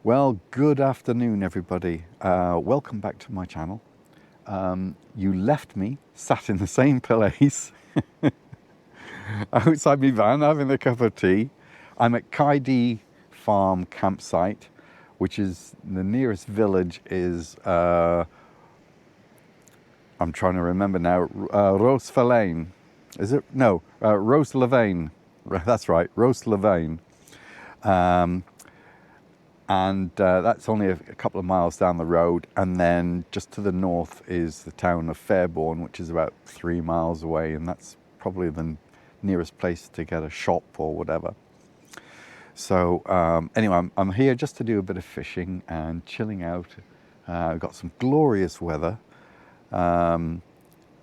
Well, good afternoon, everybody. Welcome back to my channel. You left me sat in the same place outside my van having a cup of tea. I'm at Cae Du Farm Campsite, which is the nearest village is, I'm trying to remember now, Roosevelt. Is it? No, Roosevelt. That's right, Roosevelt. And that's only a couple of miles down the road, and then just to the north is the town of Fairbourne, which is about 3 miles away, and that's probably the nearest place to get a shop or whatever. So anyway, I'm here just to do a bit of fishing and chilling out. I've got some glorious weather, and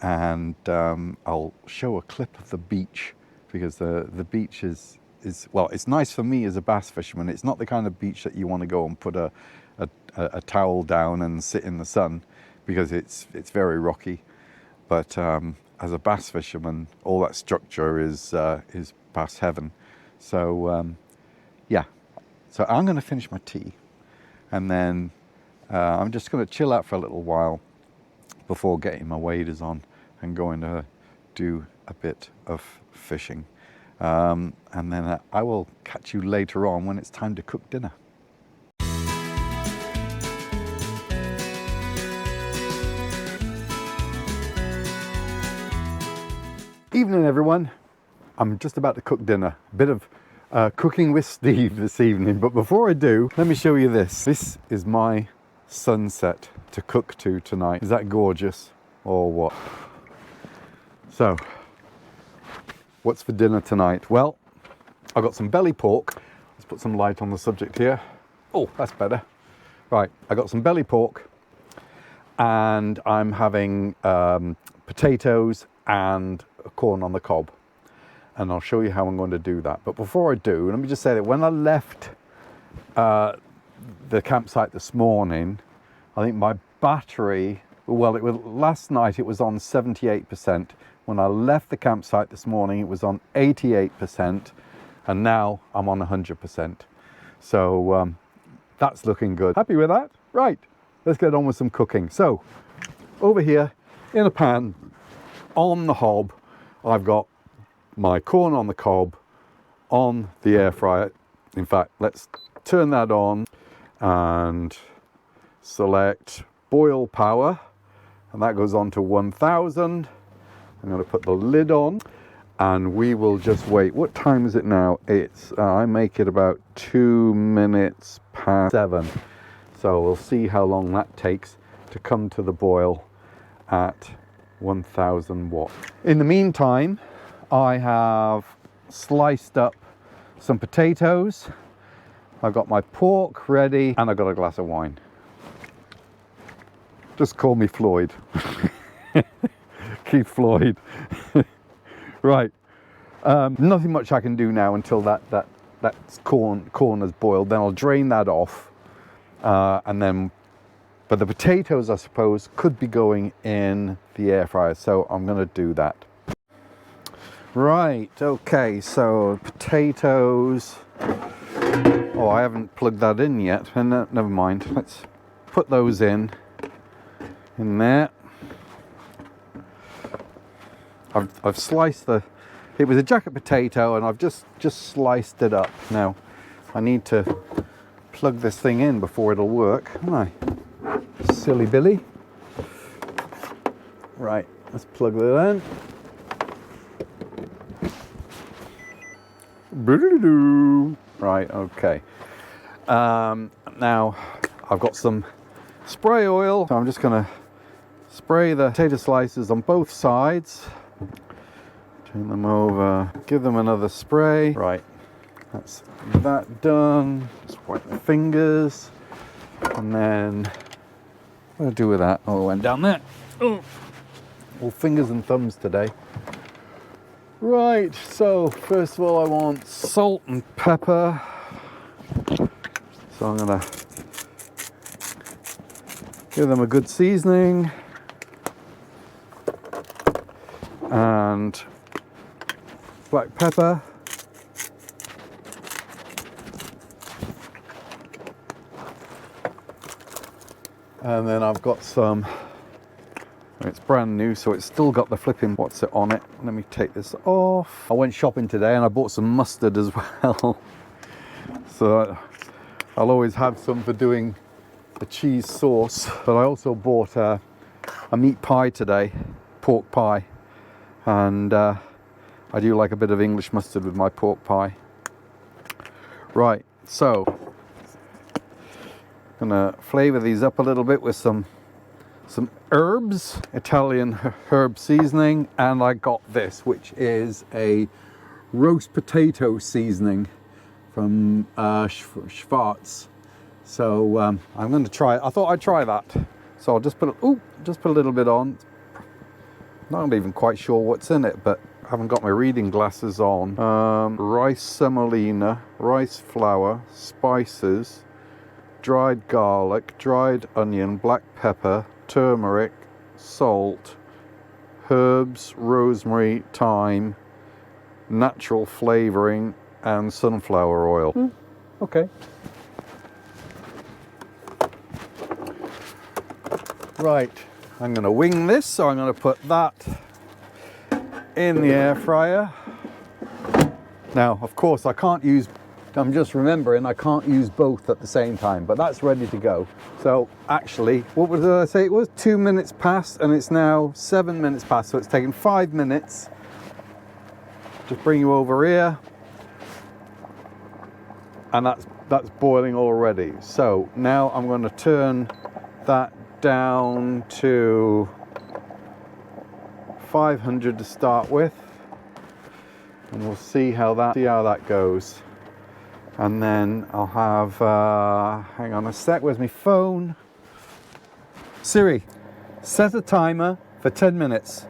I'll show a clip of the beach, because the beach is, well, it's nice for me as a bass fisherman. It's not the kind of beach that you want to go and put a towel down and sit in the sun, because it's very rocky. But as a bass fisherman, all that structure is bass heaven. So yeah, so I'm going to finish my tea, and then I'm just going to chill out for a little while before getting my waders on and going to do a bit of fishing. And then I will catch you later on when it's time to cook dinner. Evening, everyone. I'm just about to cook dinner. A bit of cooking with Steve this evening, but before I do, let me show you this. This is my sunset to cook to tonight. Is that gorgeous or what? So, what's for dinner tonight? Well, I've got some belly pork. Let's put some light on the subject here. Oh, that's better. Right, I got some belly pork, and I'm having potatoes and corn on the cob. And I'll show you how I'm going to do that. But before I do, let me just say that when I left the campsite this morning, I think my battery, well, last night it was on 78%. When I left the campsite this morning, it was on 88%, and now I'm on 100%. So that's looking good. Happy with that? Right, let's get on with some cooking. So over here in a pan on the hob, I've got my corn on the cob on the air fryer. In fact, let's turn that on and select boil power, and that goes on to 1000. I'm going to put the lid on, and we will just wait. What time is it now? It's I make it about 2 minutes past 7. So we'll see how long that takes to come to the boil at 1000 watts. In the meantime, I have sliced up some potatoes. I've got my pork ready, and I've got a glass of wine. Just call me Floyd. Keith Floyd. Right. Nothing much I can do now until that corn has boiled. Then I'll drain that off, and then. But the potatoes, I suppose, could be going in the air fryer, so I'm going to do that. Right. Okay. So potatoes. Oh, I haven't plugged that in yet. Never mind. Let's put those in there. I've sliced it was a jacket potato, and I've just sliced it up. Now I need to plug this thing in before it'll work, don't I? Silly Billy. Right, let's plug that in. Right, okay. Now I've got some spray oil, so I'm just gonna spray the potato slices on both sides. Turn them over, give them another spray. Right, that's that done. Just wipe my fingers, and then what do I do with that? Oh, it went down there. Oh, all fingers and thumbs today. Right, so first of all I want salt and pepper. So I'm gonna give them a good seasoning. And black pepper. And then I've got some, it's brand new, so it's still got the flipping what's it on it. Let me take this off. I went shopping today and I bought some mustard as well. So I'll always have some for doing a cheese sauce. But I also bought a meat pie today, pork pie. And I do like a bit of English mustard with my pork pie. Right, so gonna flavor these up a little bit with some herbs, Italian herb seasoning, and I got this, which is a roast potato seasoning from Schwartz. So I'm going to try it. I thought I'd try that. So I'll just put a little bit on. Not even quite sure what's in it, but I haven't got my reading glasses on. Rice semolina, rice flour, spices, dried garlic, dried onion, black pepper, turmeric, salt, herbs, rosemary, thyme, natural flavoring, and sunflower oil. Okay. Right, I'm going to wing this, so I'm going to put that in the air fryer. Now, of course, I'm just remembering I can't use both at the same time, but that's ready to go. So actually, what did I say? It was 2 minutes past and it's now 7 minutes past. So it's taken 5 minutes. Just bring you over here. And that's boiling already. So now I'm going to turn that down to 500 to start with. And we'll see how that goes. And then I'll have, hang on a sec, where's my phone? Siri, set a timer for 10 minutes.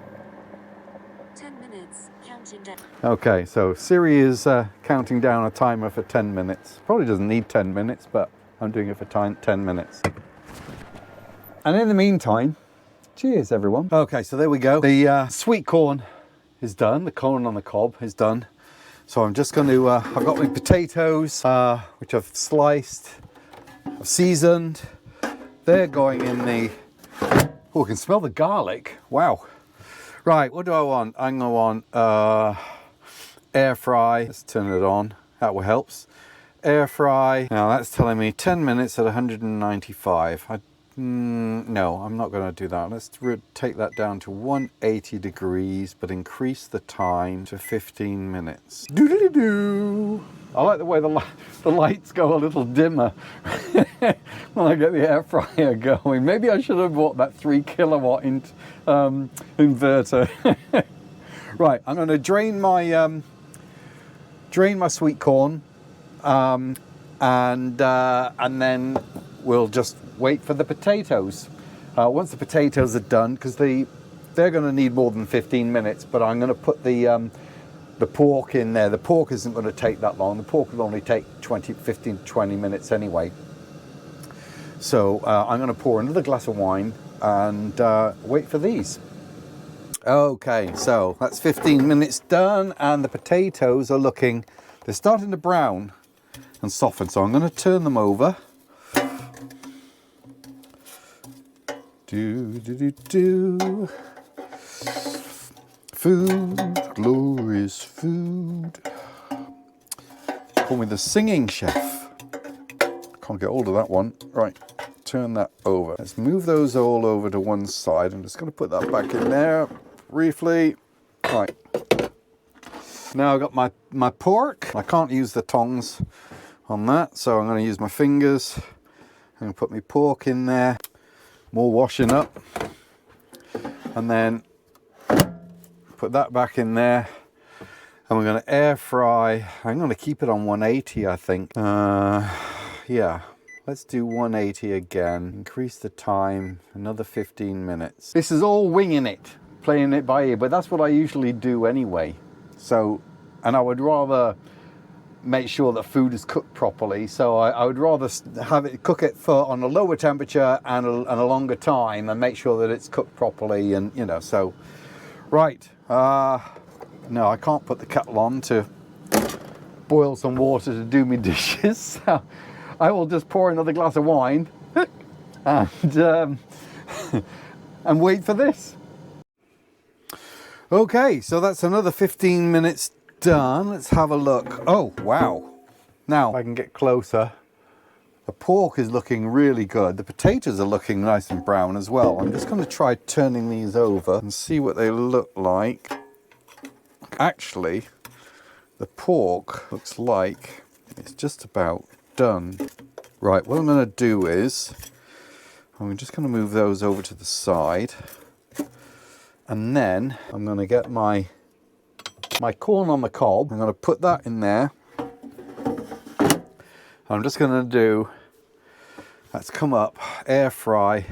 10 minutes, counting down. Okay, so Siri is counting down a timer for 10 minutes. Probably doesn't need 10 minutes, but I'm doing it for 10 minutes. And in the meantime, cheers everyone. Okay, so there we go. The sweet corn is done, the corn on the cob is done. So I'm just going to, I've got my potatoes, which I've sliced, I've seasoned. They're going in the, oh, I can smell the garlic. Wow. Right, what do I want? I'm going to want air fry. Let's turn it on. That will help. Air fry. Now that's telling me 10 minutes at 195. No, I'm not going to do that. Let's take that down to 180 degrees, but increase the time to 15 minutes. Doodly-doo. I like the way the lights go a little dimmer when I get the air fryer going. Maybe I should have bought that 3 kilowatt inverter. Right, I'm going to drain my sweet corn, and then we'll just wait for the potatoes. Once the potatoes are done, because they're going to need more than 15 minutes, but I'm going to put the pork in there. The pork isn't going to take that long. The pork will only take 15 to 20 minutes anyway. So I'm going to pour another glass of wine and wait for these. Okay, so that's 15 minutes done, and the potatoes are they're starting to brown and soften. So I'm going to turn them over. Food, glorious food. Call me the singing chef. Can't get hold of that one. Right, turn that over. Let's move those all over to one side. I'm just going to put that back in there briefly. Right. Now I've got my pork. I can't use the tongs on that, so I'm going to use my fingers. I'm going to put my pork in there. More washing up, and then put that back in there, and we're going to air fry. I'm going to keep it on 180, I think. Yeah, let's do 180 again. Increase the time, another 15 minutes. This is all winging it, playing it by ear, but that's what I usually do anyway. So, and I would rather make sure that food is cooked properly, so I would rather cook it on a lower temperature and a longer time, and make sure that it's cooked properly, and so right. No, I can't put the kettle on to boil some water to do me dishes, so I will just pour another glass of wine and and wait for this. Okay, so that's another 15 minutes done. Let's have a look. Oh, wow. Now, if I can get closer, the pork is looking really good. The potatoes are looking nice and brown as well. I'm just going to try turning these over and see what they look like. Actually, the pork looks like it's just about done. Right, what I'm going to do is, I'm just going to move those over to the side. And then I'm going to get my corn on the cob. I'm going to put that in there. I'm just going to do, let's come up, air fry,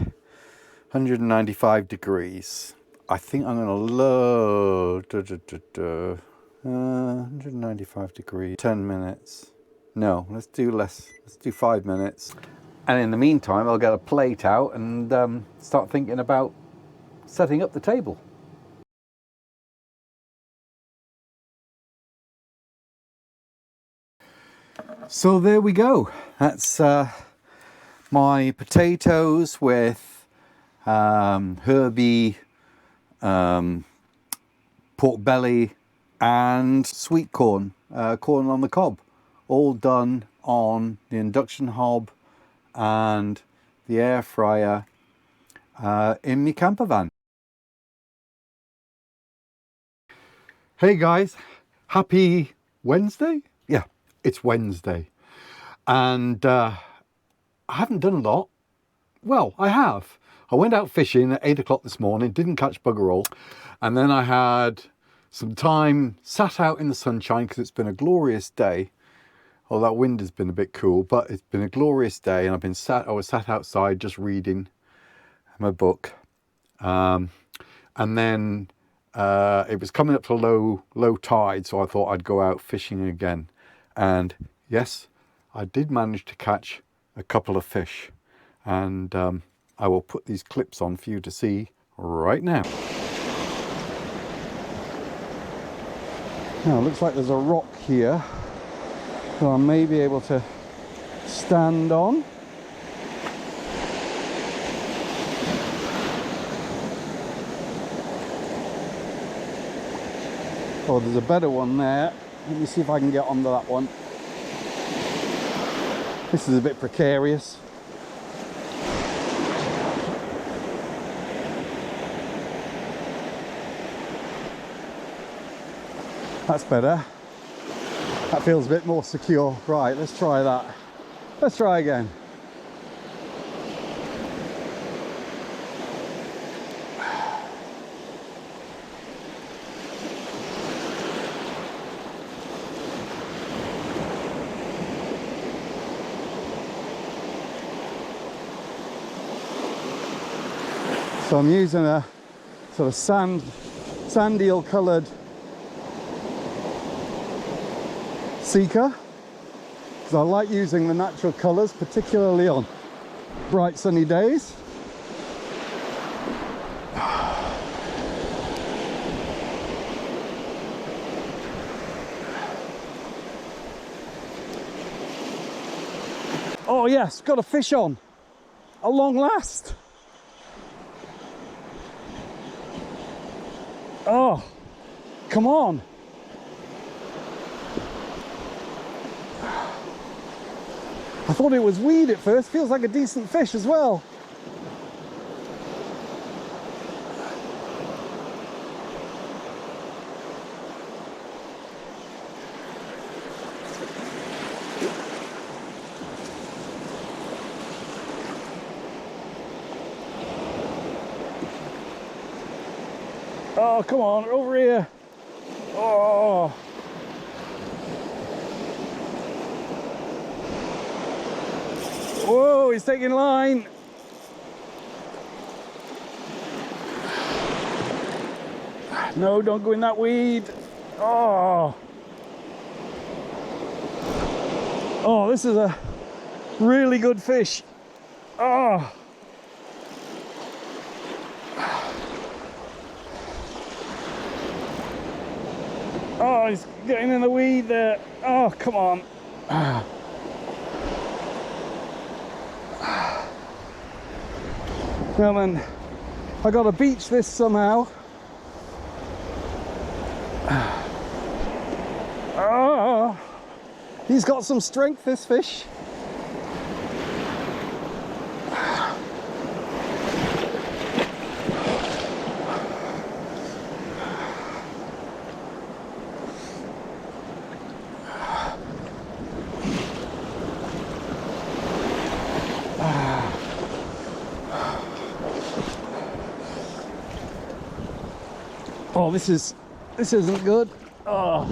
195 degrees. I think I'm going to load 195 degrees, 10 minutes. No, let's do less. Let's do 5 minutes. And in the meantime, I'll get a plate out and start thinking about setting up the table. So there we go. That's my potatoes with herby, pork belly and sweet corn, corn on the cob, all done on the induction hob and the air fryer in my camper van. Hey guys, happy Wednesday? Yeah, it's Wednesday. And I haven't done a lot. Well, I have. I went out fishing at 8 o'clock this morning, didn't catch bugger all. And then I had some time sat out in the sunshine because it's been a glorious day. Oh, that wind has been a bit cool, but it's been a glorious day, and I was sat outside just reading my book. And then it was coming up to low tide, so I thought I'd go out fishing again. And yes, I did manage to catch a couple of fish, and I will put these clips on for you to see right now. Now, it looks like there's a rock here that I may be able to stand on. Oh, there's a better one there. Let me see if I can get onto that one. This is a bit precarious. That's better. That feels a bit more secure. Right, let's try that. Let's try again. So I'm using a sort of sand eel coloured seeker, because I like using the natural colours, particularly on bright sunny days. Oh yes, got a fish on, at long last. Oh, come on. I thought it was weed at first. Feels like a decent fish as well. Oh, come on, over here. Oh. Whoa, he's taking line. No, don't go in that weed. Oh. Oh, this is a really good fish. Oh. Oh, he's getting in the weed there. Oh, come on. Come on, I gotta beach this somehow. Oh, he's got some strength, this fish. Oh, this isn't good. Oh.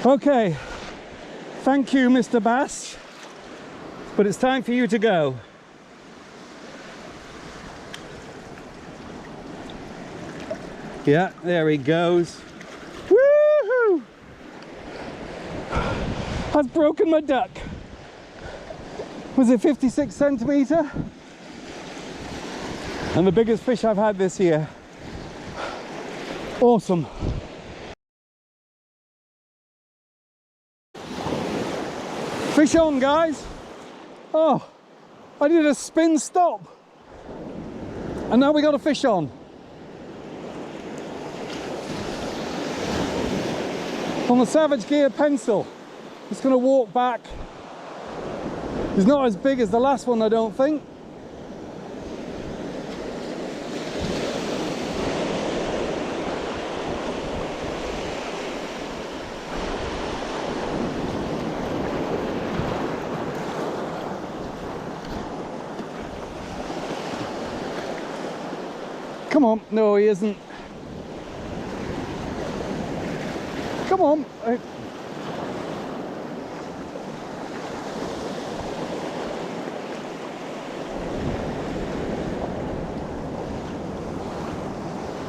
Okay, thank you, Mr. Bass, but it's time for you to go. Yeah, there he goes. Woohoo! I've broken my duck. Was it 56 centimetre? And the biggest fish I've had this year. Awesome. Fish on, guys. Oh, I did a spin stop. And now we got a fish on. On the Savage Gear pencil. Just gonna walk back. He's not as big as the last one, I don't think. Come on. No, he isn't. Come on.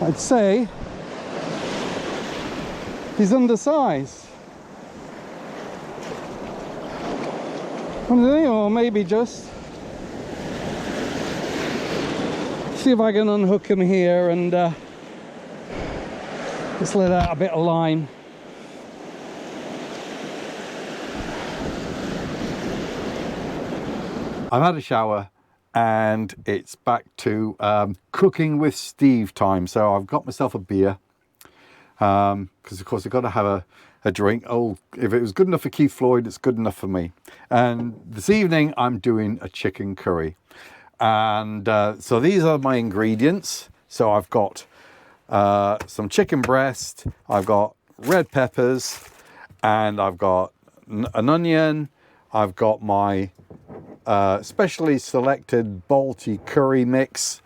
I'd say he's undersized. Or maybe just see if I can unhook him here and just let out a bit of line. I've had a shower and it's back to cooking with Steve time. So I've got myself a beer because of course I've got to have a drink. Oh, if it was good enough for Keith Floyd, it's good enough for me. And this evening I'm doing a chicken curry. And so these are my ingredients. So I've got some chicken breast, I've got red peppers, and I've got an onion. I've got my specially selected Balti curry mix,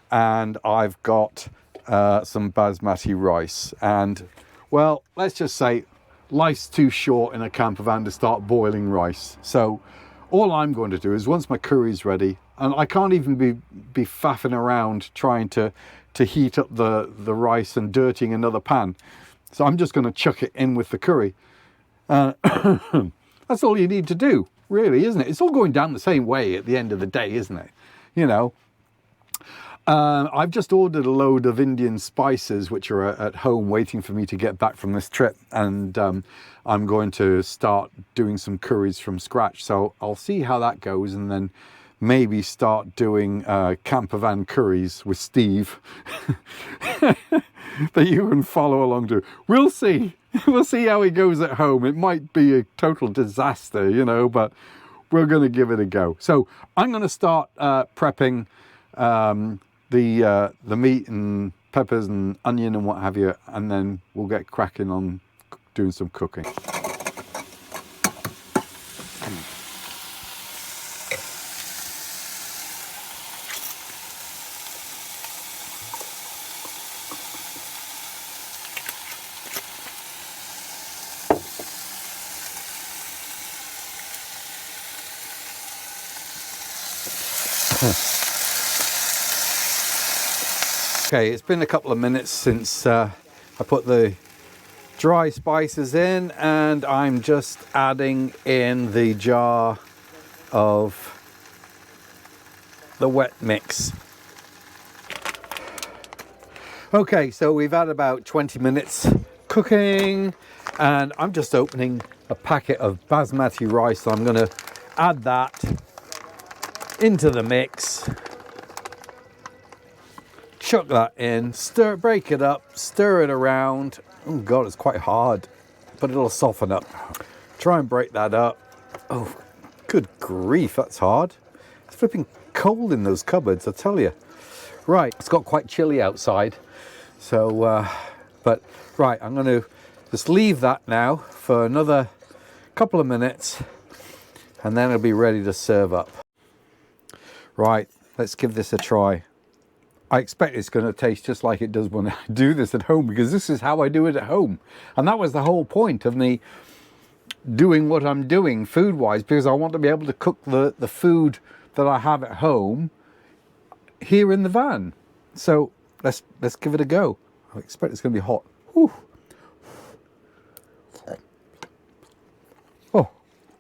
and I've got some basmati rice. And well, let's just say life's too short in a camper van to start boiling rice. So all I'm going to do is, once my curry's ready, and I can't even be faffing around trying to heat up the rice and dirtying another pan. So I'm just going to chuck it in with the curry. That's all you need to do, really, isn't it? It's all going down the same way at the end of the day, isn't it? You know. I've just ordered a load of Indian spices, which are at home waiting for me to get back from this trip. And I'm going to start doing some curries from scratch. So I'll see how that goes, and then maybe start doing campervan curries with Steve that you can follow along to. We'll see. We'll see how it goes at home. It might be a total disaster, you know, but we're going to give it a go. So I'm going to start prepping the meat and peppers and onion and what have you, and then we'll get cracking on doing some cooking. Okay, it's been a couple of minutes since I put the dry spices in, and I'm just adding in the jar of the wet mix. Okay, so we've had about 20 minutes cooking, and I'm just opening a packet of basmati rice. So I'm going to add that into the mix, chuck that in, stir, break it up, stir it around. Oh God, it's quite hard, but it'll soften up. Try and break that up. Oh, good grief, that's hard. It's flipping cold in those cupboards, I tell you. Right, it's got quite chilly outside. So, but right, I'm going to just leave that now for another couple of minutes, and then it'll be ready to serve up. Right, let's give this a try. I expect it's going to taste just like it does when I do this at home, because this is how I do it at home. And that was the whole point of me doing what I'm doing food-wise, because I want to be able to cook the food that I have at home here in the van. So let's give it a go. I expect it's going to be hot. Whew.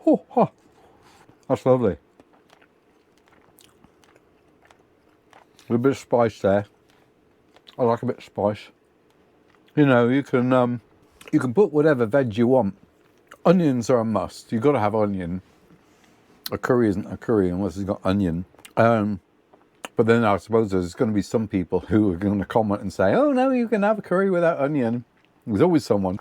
Oh, that's lovely. A bit of spice there. I like a bit of spice. You know, you can put whatever veg you want. Onions are a must. You've got to have onion. A curry isn't a curry unless it's got onion. But then I suppose there's going to be some people who are going to comment and say, "Oh no, you can have a curry without onion." There's always someone.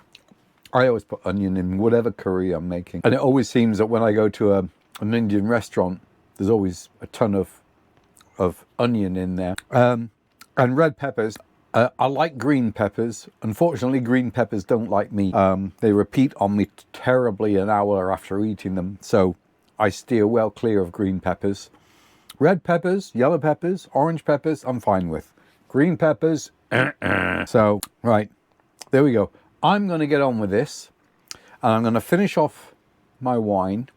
I always put onion in whatever curry I'm making, and it always seems that when I go to an Indian restaurant, there's always a ton of onion in there. And red peppers. I like green peppers. Unfortunately, green peppers don't like me. They repeat on me terribly an hour after eating them, so I steer well clear of green peppers. Red peppers, yellow peppers, orange peppers, I'm fine with. Green peppers, So, right, there we go. I'm going to get on with this, and I'm going to finish off my wine,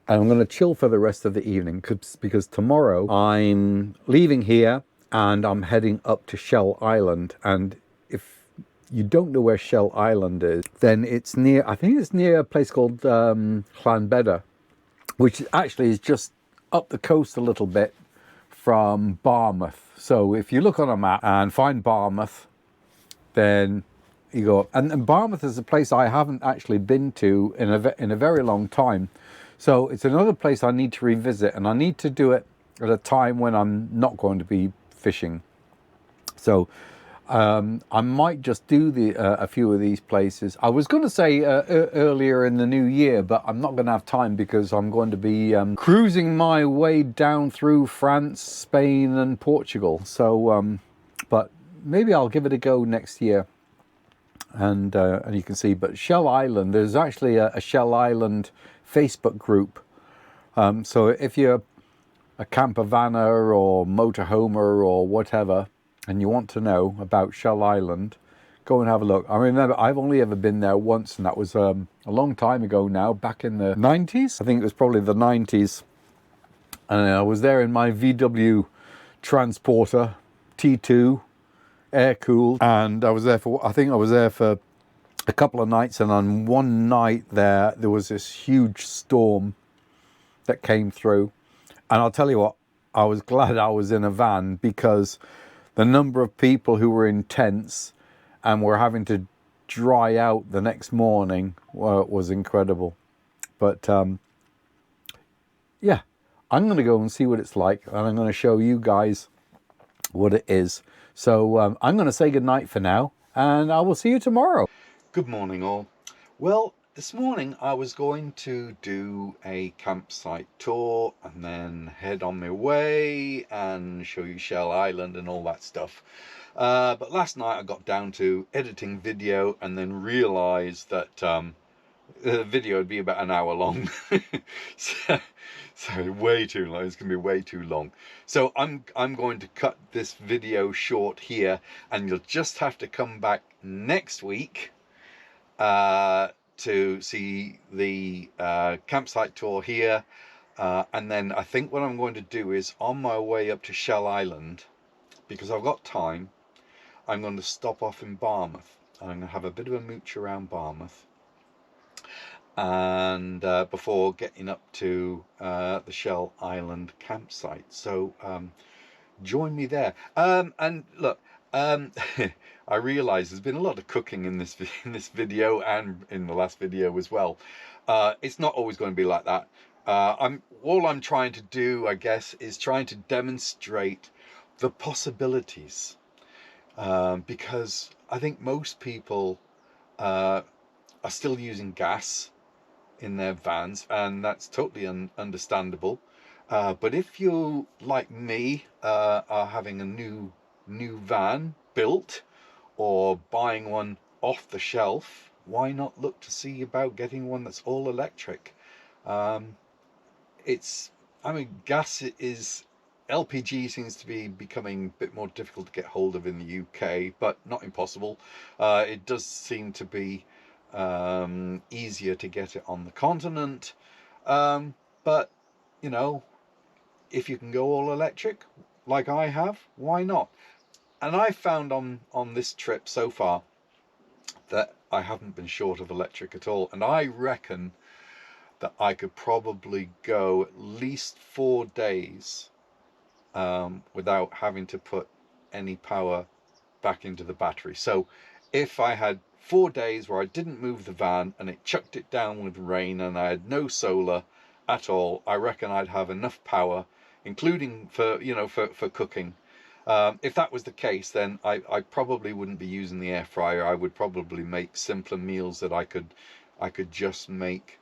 and I'm going to chill for the rest of the evening, because tomorrow I'm leaving here and I'm heading up to Shell Island. And if you don't know where Shell Island is, then it's near, I think it's near a place called Llanbedr, which actually is just up the coast a little bit from Barmouth. So if you look on a map and find Barmouth, then you go. And Barmouth is a place I haven't actually been to in a very long time. So it's another place I need to revisit, and I need to do it at a time when I'm not going to be fishing. So I might just do a few of these places. I was going to say earlier in the new year, but I'm not going to have time, because I'm going to be cruising my way down through France, Spain and Portugal. So, but maybe I'll give it a go next year. And you can see, but Shell Island, there's actually a Shell Island Facebook group. So if you're a campervanner or motorhomer or whatever, and you want to know about Shell Island, go and have a look. I remember I've only ever been there once, and that was a long time ago now, back in the 90s. I think it was probably the 90s. And I was there in my VW transporter, T2, air-cooled. And I was there for a couple of nights. And on one night there was this huge storm that came through. And I'll tell you what, I was glad I was in a van, because the number of people who were in tents and were having to dry out the next morning was incredible. But yeah, I'm going to go and see what it's like, and I'm going to show you guys what it is. So I'm going to say goodnight for now, and I will see you tomorrow. Good morning all. Well, this morning I was going to do a campsite tour and then head on my way and show you Shell Island and all that stuff. But last night I got down to editing video and then realised that the video would be about an hour long. so way too long. It's going to be way too long. So I'm going to cut this video short here, and you'll just have to come back next week to see the campsite tour here, And then I think what I'm going to do is, on my way up to Shell Island, because I've got time, I'm going to stop off in Barmouth. I'm going to have a bit of a mooch around Barmouth, and before getting up to the Shell Island campsite. So join me there. And look, I realise there's been a lot of cooking in this video and in the last video as well. It's not always going to be like that. All I'm trying to do, I guess, is trying to demonstrate the possibilities, because I think most people are still using gas in their vans, and that's totally understandable. But if you, like me, are having a new van built or buying one off the shelf, why not look to see about getting one that's all electric? Gas is, LPG seems to be becoming a bit more difficult to get hold of in the UK, but not impossible. It does seem to be easier to get it on the continent. But, you know, if you can go all electric, like I have, why not? And I found on this trip so far that I haven't been short of electric at all. And I reckon that I could probably go at least 4 days without having to put any power back into the battery. So if I had 4 days where I didn't move the van and it chucked it down with rain and I had no solar at all, I reckon I'd have enough power, including for, you know, for cooking. If that was the case, then I probably wouldn't be using the air fryer. I would probably make simpler meals that I could just make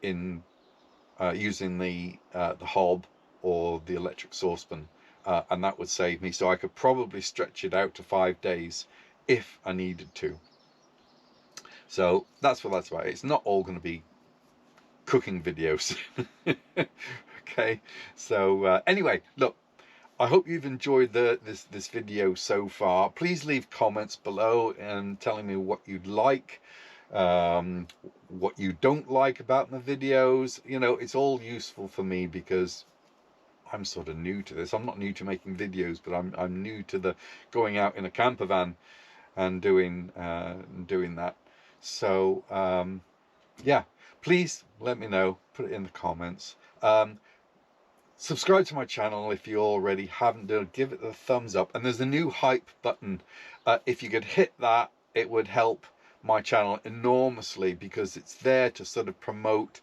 using the hob or the electric saucepan, and that would save me. So I could probably stretch it out to 5 days if I needed to. So that's what that's about. It's not all going to be cooking videos. Okay, so anyway, look, I hope you've enjoyed this video so far. Please leave comments below and telling me what you'd like, what you don't like about my videos. You know, it's all useful for me because I'm sort of new to this. I'm not new to making videos, but I'm new to the going out in a camper van and doing that. So yeah, please let me know. Put it in the comments. Subscribe to my channel if you already haven't done. Give it a thumbs up, and there's a new hype button. If you could hit that, it would help my channel enormously, because it's there to sort of promote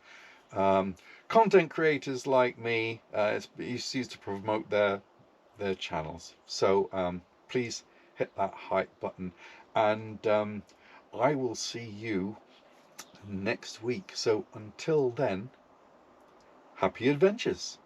content creators like me. It's used to promote their channels. So please hit that hype button, and I will see you next week. So until then, happy adventures.